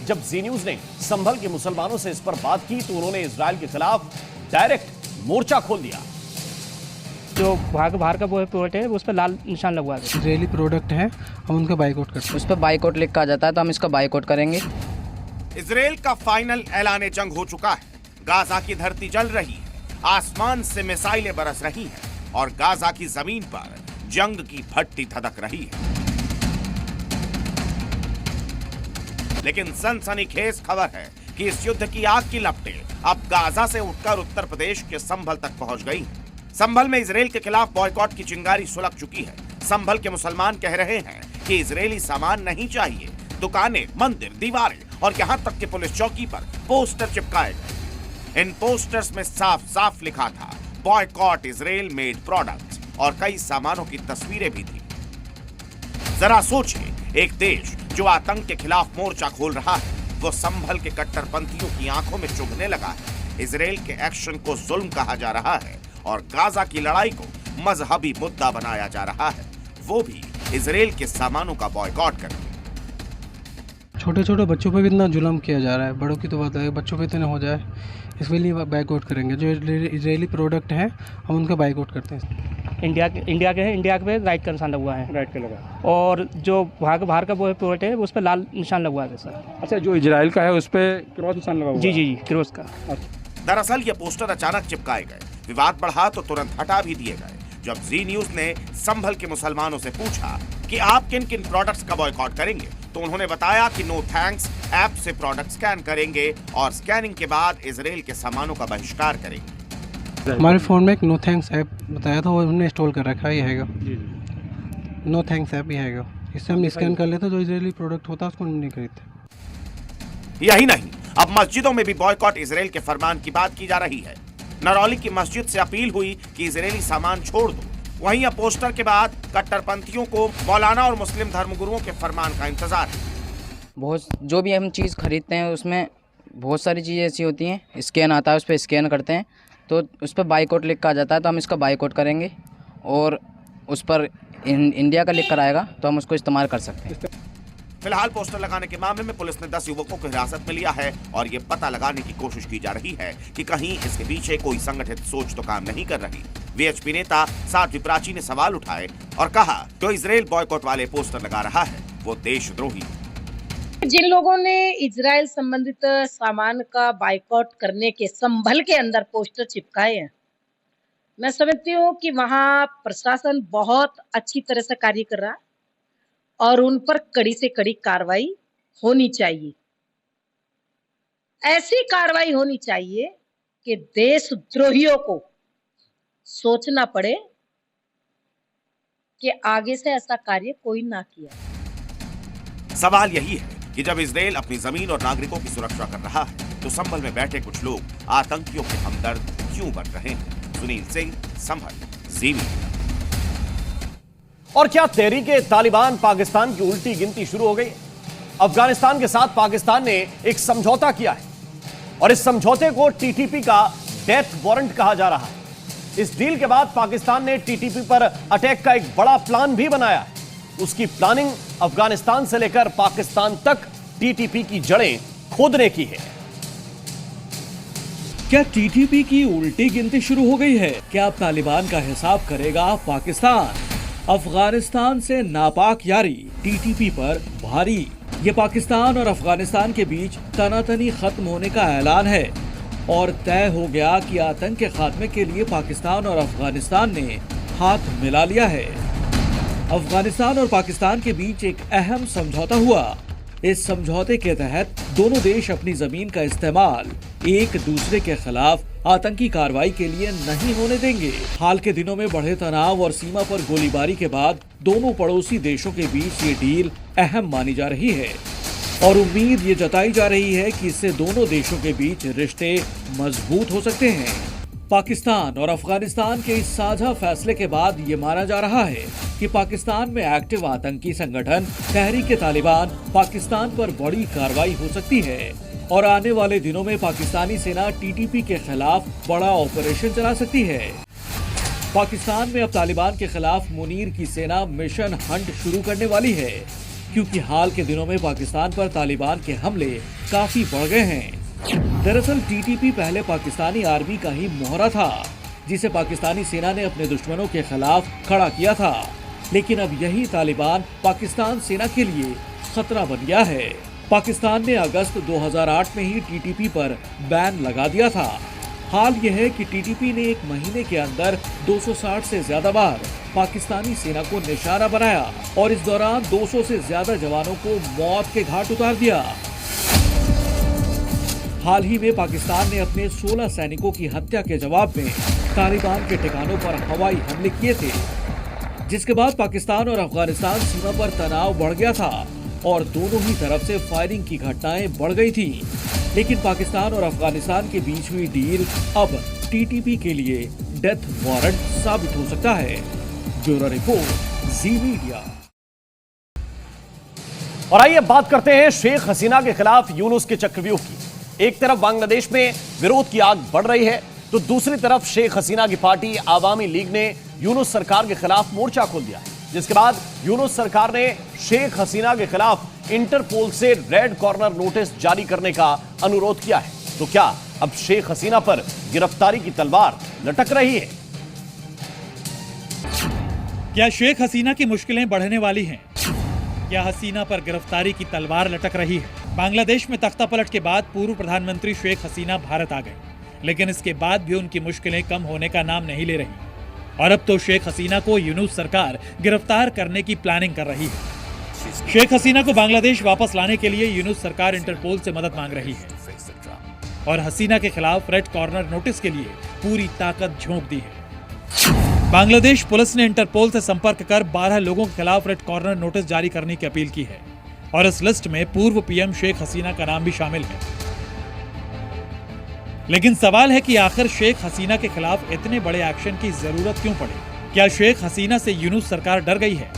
जब जी न्यूज ने संभल के मुसलमानों से इस पर बात की तो उन्होंने इजरायल के खिलाफ डायरेक्ट मोर्चा खोल दिया। जो बाहर का प्रोडक्ट है उस पर लाल निशान लगवा दें। इजरायली प्रोडक्ट है, हम उनका बाइकआउट करते हैं। उस पर बाइकआउट लिख कर आ जाता है तो हम इसका बाइकआउट करेंगे। इजरायल का फाइनल ऐलान जंग हो चुका है। गाजा की धरती जल रही है, आसमान से मिसाइलें बरस रही हैं और गाजा की जमीन पर जंग की भट्टी धधक रही है। लेकिन सनसनीखेज खबर है कि इस युद्ध की आग की लपटें अब गाजा से उठकर उत्तर प्रदेश के संभल तक पहुंच गई हैं। संभल में इजरायल के खिलाफ बॉयकॉट की चिंगारी सुलग चुकी है। संभल के मुसलमान कह रहे हैं कि इजरायली सामान नहीं चाहिए। दुकानें, मंदिर, दीवारें और यहां तक कि पुलिस चौकी पर पोस्टर चिपकाए गए। इन पोस्टर्स में साफ साफ लिखा था बॉयकॉट इजरायल मेड प्रोडक्ट्स और कई सामानों की तस्वीरें भी थी। जरा सोचिए, एक देश जो आतंक के खिलाफ मोर्चा खोल रहा है वो संभल के कट्टरपंथियों की आंखों में चुभने लगा है। इजरायल के एक्शन को जुल्म कहा जा रहा है और गाजा की लड़ाई को मजहबी मुद्दा बनाया जा रहा है, वो भी इजरायल के सामानों का बॉयकॉट करके। छोटे छोटे बच्चों पे भी इतना जुल्म किया जा रहा है, बड़ों की तो बात है, बच्चों पे तो नहीं हो जाए, इसके लिए बाइकआउट करेंगे। जो इजरायली प्रोडक्ट है हम उनका बाइकआउट करते हैं। इंडिया के हैं, इंडिया पे राइट का निशान लगवा है, राइट का लगा। और जो बाहर का प्रोडक्ट है उस पर लाल निशान लगवा दे सर। अच्छा, जो इजराइल का है उस पर क्रॉस निशान लगा हुआ है? जी, क्रॉस का। दरअसल ये पोस्टर अचानक चिपकाए गए, विवाद बढ़ा तो तुरंत हटा भी दिए गए। जब जी न्यूज ने संभल के मुसलमानों से पूछा कि आप किन किन प्रोडक्ट्स का बॉयकॉट करेंगे तो उन्होंने बताया कि नो थैंक्स ऐप से प्रोडक्ट स्कैन करेंगे और स्कैनिंग के बाद इजरायल के सामानों का बहिष्कार करेंगे। हमारे फोन में एक नो थैंक्स ऐप बताया था, वो हमने इंस्टॉल कर रखा है। ये हैगा नो थैंक्स ऐप, ये हैगा, इससे हम स्कैन कर लेते, जो इजरायली प्रोडक्ट होता है उसको नहीं खरीदते। यही नहीं, अब मस्जिदों में भी बॉयकॉट इजरायल के फरमान की बात की जा रही है। नरौली की मस्जिद से अपील हुई कि इजरायली सामान छोड़ दो। वहीं अब पोस्टर के बाद कट्टरपंथियों को मौलाना और मुस्लिम धर्मगुरुओं के फरमान का इंतजार है। बहुत जो भी हम चीज़ खरीदते हैं उसमें बहुत सारी चीज़ें ऐसी होती हैं, स्कैन आता है, उस पर स्कैन करते हैं तो उस पर बाइकआउट लिख कर आ जाता है तो हम इसका बाइकआउट करेंगे। और उस पर इंडिया का लिख कर आएगा तो हम उसको इस्तेमाल कर सकते हैं। फिलहाल पोस्टर लगाने के मामले में पुलिस ने 10 युवकों को हिरासत में लिया है और ये पता लगाने की कोशिश की जा रही है कि कहीं इसके पीछे कोई संगठित सोच तो काम नहीं कर रही। वीएचपी नेता साध्वी प्राची ने सवाल उठाए और कहा जो इजरायल बॉयकॉट वाले पोस्टर लगा रहा है वो देशद्रोही है। जिन लोगों ने इजरायल संबंधित सामान का बाइकआउट करने के संभल के अंदर पोस्टर चिपकाए हैं, मैं समझती हूँ कि वहाँ प्रशासन बहुत अच्छी तरह से कार्य कर रहा है और उन पर कड़ी से कड़ी कार्रवाई होनी चाहिए। ऐसी कार्रवाई होनी चाहिए कि देशद्रोहियों को सोचना पड़े कि आगे से ऐसा कार्य कोई ना किया। सवाल यही है कि जब इजरायल अपनी जमीन और नागरिकों की सुरक्षा कर रहा है तो संभल में बैठे कुछ लोग आतंकियों के हमदर्द क्यों बन रहे हैं? सुनील सिंह, संभल, जी मीडिया। और क्या तहरीके तालिबान पाकिस्तान की उल्टी गिनती शुरू हो गई? अफगानिस्तान के साथ पाकिस्तान ने एक समझौता किया है और इस समझौते को टीटीपी का डेथ वारंट कहा जा रहा है। इस डील के बाद पाकिस्तान ने टीटीपी पर अटैक का एक बड़ा प्लान भी बनाया है। उसकी प्लानिंग अफगानिस्तान से लेकर पाकिस्तान तक टीटीपी की जड़ें खोदने की है। क्या टीटीपी की उल्टी गिनती शुरू हो गई है? क्या तालिबान का हिसाब करेगा पाकिस्तान? अफगानिस्तान से नापाक यारी टीटीपी पर भारी। ये पाकिस्तान और अफगानिस्तान के बीच तनातनी खत्म होने का ऐलान है और तय हो गया कि आतंक के खात्मे के लिए पाकिस्तान और अफगानिस्तान ने हाथ मिला लिया है। अफगानिस्तान और पाकिस्तान के बीच एक अहम समझौता हुआ इस समझौते के तहत दोनों देश अपनी जमीन का इस्तेमाल एक दूसरे के खिलाफ आतंकी कार्रवाई के लिए नहीं होने देंगे। हाल के दिनों में बढ़े तनाव और सीमा पर गोलीबारी के बाद दोनों पड़ोसी देशों के बीच ये डील अहम मानी जा रही है और उम्मीद ये जताई जा रही है कि इससे दोनों देशों के बीच रिश्ते मजबूत हो सकते हैं। पाकिस्तान और अफगानिस्तान के इस साझा फैसले के बाद ये माना जा रहा है कि पाकिस्तान में एक्टिव आतंकी संगठन तहरीक-ए-तालिबान पाकिस्तान पर बड़ी कार्रवाई हो सकती है और आने वाले दिनों में पाकिस्तानी सेना टीटीपी के खिलाफ बड़ा ऑपरेशन चला सकती है। पाकिस्तान में अब तालिबान के खिलाफ मुनीर की सेना मिशन हंट शुरू करने वाली है, क्योंकि हाल के दिनों में पाकिस्तान पर तालिबान के हमले काफी बढ़ गए हैं। दरअसल टीटीपी पहले पाकिस्तानी आर्मी का ही मोहरा था, जिसे पाकिस्तानी सेना ने अपने दुश्मनों के खिलाफ खड़ा किया था, लेकिन अब यही तालिबान पाकिस्तान सेना के लिए खतरा बन गया है। पाकिस्तान ने अगस्त 2008 में ही टीटीपी पर बैन लगा दिया था। हाल यह है कि टीटीपी ने एक महीने के अंदर 260 से ज्यादा बार पाकिस्तानी सेना को निशाना बनाया और इस दौरान 200 से ज्यादा जवानों को मौत के घाट उतार दिया। हाल ही में पाकिस्तान ने अपने 16 सैनिकों की हत्या के जवाब में तालिबान के ठिकानों पर हवाई हमले किए थे, जिसके बाद पाकिस्तान और अफगानिस्तान सीमा पर तनाव बढ़ गया था और दोनों ही तरफ से फायरिंग की घटनाएं बढ़ गई थी। लेकिन पाकिस्तान और अफगानिस्तान के बीच हुई डील अब टीटीपी के लिए डेथ वारंट साबित हो सकता है। ब्यूरो रिपोर्ट, जी मीडिया। और आइए बात करते हैं शेख हसीना के खिलाफ यूनुस के चक्रव्यूह की। एक तरफ बांग्लादेश में विरोध की आग बढ़ रही है, तो दूसरी तरफ शेख हसीना की पार्टी आवामी लीग ने यूनुस सरकार के खिलाफ मोर्चा खोल दिया, जिसके बाद यूनुस सरकार ने शेख हसीना के खिलाफ इंटरपोल से रेड कॉर्नर नोटिस जारी करने का अनुरोध किया है। तो क्या अब शेख हसीना पर गिरफ्तारी की तलवार लटक रही है? क्या शेख हसीना की मुश्किलें बढ़ने वाली हैं? क्या हसीना पर गिरफ्तारी की तलवार लटक रही है? बांग्लादेश में तख्ता पलट के बाद पूर्व प्रधानमंत्री शेख हसीना भारत आ गए, लेकिन इसके बाद भी उनकी मुश्किलें कम होने का नाम नहीं ले रही और अब तो शेख हसीना को यूनुस सरकार गिरफ्तार करने की प्लानिंग कर रही है। शेख हसीना को बांग्लादेश वापस लाने के लिए यूनुस सरकार इंटरपोल से मदद मांग रही है और हसीना के खिलाफ रेड कॉर्नर नोटिस के लिए पूरी ताकत झोंक दी है। बांग्लादेश पुलिस ने इंटरपोल से संपर्क कर 12 लोगों के खिलाफ रेड कॉर्नर नोटिस जारी करने की अपील की है और इस लिस्ट में पूर्व पीएम शेख हसीना का नाम भी शामिल है। लेकिन सवाल है कि आखिर शेख हसीना के खिलाफ इतने बड़े एक्शन की जरूरत क्यों पड़ी? क्या शेख हसीना से यूनुस सरकार डर गई है?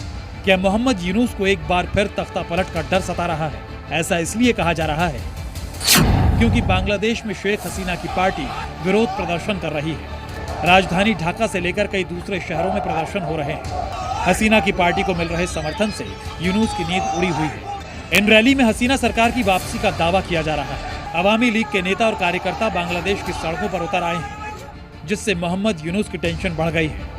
क्या मोहम्मद यूनुस को एक बार फिर तख्ता पलट का डर सता रहा है? ऐसा इसलिए कहा जा रहा है क्योंकि बांग्लादेश में शेख हसीना की पार्टी विरोध प्रदर्शन कर रही है। राजधानी ढाका से लेकर कई दूसरे शहरों में प्रदर्शन हो रहे हैं। हसीना की पार्टी को मिल रहे समर्थन से यूनुस की नींद उड़ी हुई है। इन रैली में हसीना सरकार की वापसी का दावा किया जा रहा है। अवामी लीग के नेता और कार्यकर्ता बांग्लादेश की सड़कों पर उतर आए हैं, जिससे मोहम्मद यूनुस की टेंशन बढ़ गई है।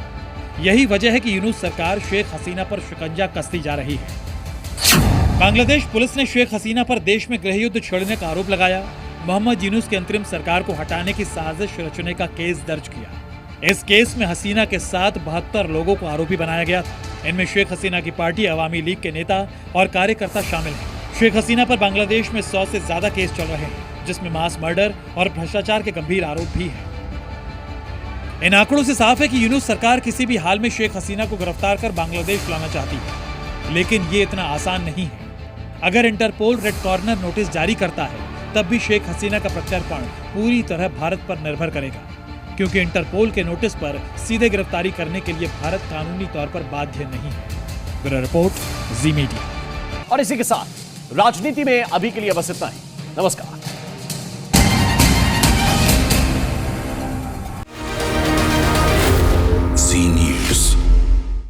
यही वजह है कि यूनुस सरकार शेख हसीना पर शिकंजा कसती जा रही है। बांग्लादेश पुलिस ने शेख हसीना पर देश में गृह युद्ध छेड़ने का आरोप लगाया। मोहम्मद यूनुस की अंतरिम सरकार को हटाने की साजिश रचने का केस दर्ज किया। इस केस में हसीना के साथ 72 लोगों को आरोपी बनाया गया था। इनमें शेख हसीना की पार्टी अवामी लीग के नेता और कार्यकर्ता शामिल हैं। शेख हसीना पर बांग्लादेश में 100 से ज्यादा केस चल रहे हैं, जिसमें मास मर्डर और भ्रष्टाचार के गंभीर आरोप भी हैं। इन आंकड़ों से साफ है कि यूनुस सरकार किसी भी हाल में शेख हसीना को गिरफ्तार कर बांग्लादेश लाना चाहती है, लेकिन ये इतना आसान नहीं है। अगर इंटरपोल रेड कॉर्नर नोटिस जारी करता है, तब भी शेख हसीना का प्रत्यर्पण पूरी तरह भारत पर निर्भर करेगा, क्योंकि इंटरपोल के नोटिस पर सीधे गिरफ्तारी करने के लिए भारत कानूनी तौर पर बाध्य नहीं है। ब्यूरो रिपोर्ट, जी मीडिया। और इसी के साथ राजनीति में अभी के लिए बस इतना ही। नमस्कार।